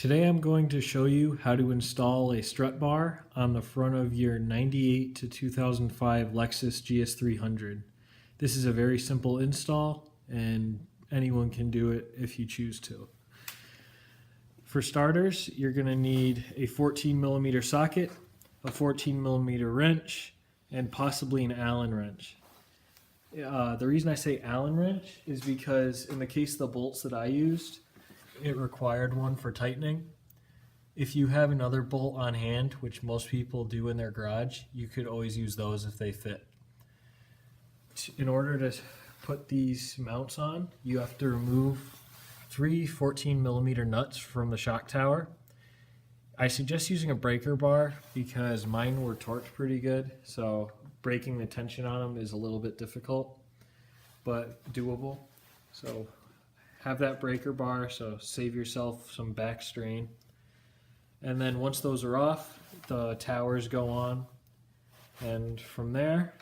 Today I'm going to show you how to install a strut bar on the front of your 98 to 2005 Lexus GS300. This is a very simple install and anyone can do it if you choose to. For starters, you're going to need a 14mm socket, a 14mm wrench, and possibly an Allen wrench. The reason I say Allen wrench is because in the case of the bolts that I used, it required one for tightening. If you have another bolt on hand, which most people do in their garage, you could always use those if they fit. In order to put these mounts on, you have to remove 3 14mm nuts from the shock tower. I suggest using a breaker bar because mine were torqued pretty good, so breaking the tension on them is a little bit difficult, but doable. So have that breaker bar, so save yourself some back strain. And then once those are off, the towers go on, and from there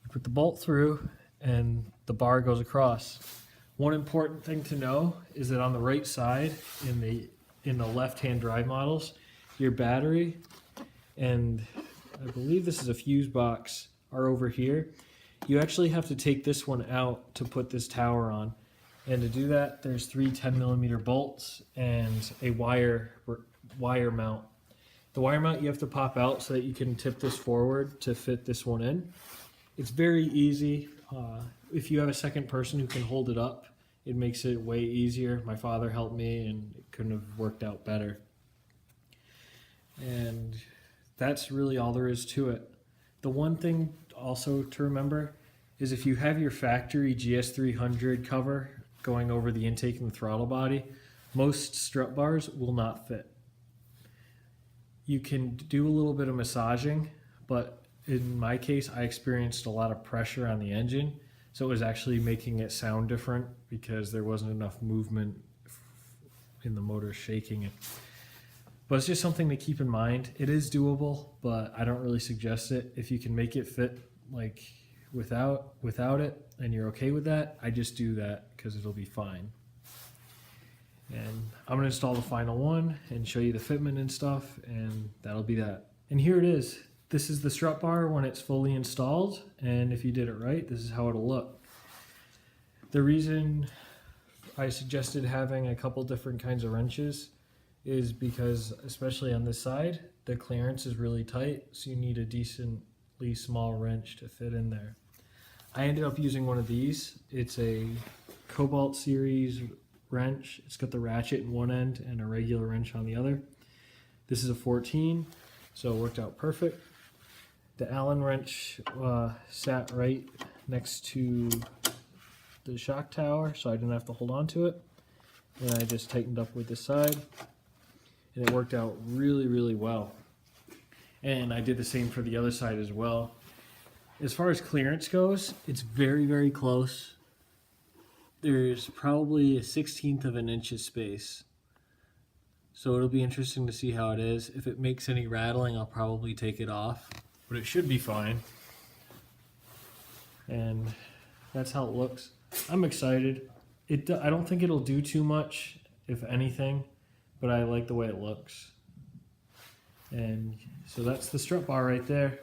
you put the bolt through and the bar goes across. One important thing to know is that on the right side in the left-hand drive models, your battery and I believe this is a fuse box are over here. You actually have to take this one out to put this tower on. And to do that, there's 3 10mm bolts and a wire mount. The wire mount you have to pop out so that you can tip this forward to fit this one in. It's very easy. If you have a second person who can hold it up, it makes it way easier. My father helped me and it couldn't have worked out better. And that's really all there is to it. The one thing also to remember is if you have your factory Gs300 cover going over the intake and the throttle body, most strut bars will not fit. You can do a little bit of massaging, but in my case, I experienced a lot of pressure on the engine, so it was actually making it sound different because there wasn't enough movement in the motor shaking it. But it's just something to keep in mind. It is doable, but I don't really suggest it. If you can make it fit like without it and you're okay with that, I just do that because it'll be fine. And I'm going to install the final one and show you the fitment and stuff, and that'll be that. And here it is. This is the strut bar when it's fully installed, and if you did it right, this is how it'll look. The reason I suggested having a couple different kinds of wrenches is because, especially on this side, the clearance is really tight, so you need a decently small wrench to fit in there. I ended up using one of these. It's a Cobalt series wrench. It's got the ratchet in one end and a regular wrench on the other. This is a 14, so it worked out perfect. The Allen wrench sat right next to the shock tower, so I didn't have to hold on to it. And I just tightened up with this side, and it worked out really, really well. And I did the same for the other side as well. As far as clearance goes, it's very, very close. There's probably 1/16 of an inch of space. So it'll be interesting to see how it is. If it makes any rattling, I'll probably take it off, but it should be fine. And that's how it looks. I'm excited. I don't think it'll do too much, if anything, but I like the way it looks. And so that's the strut bar right there.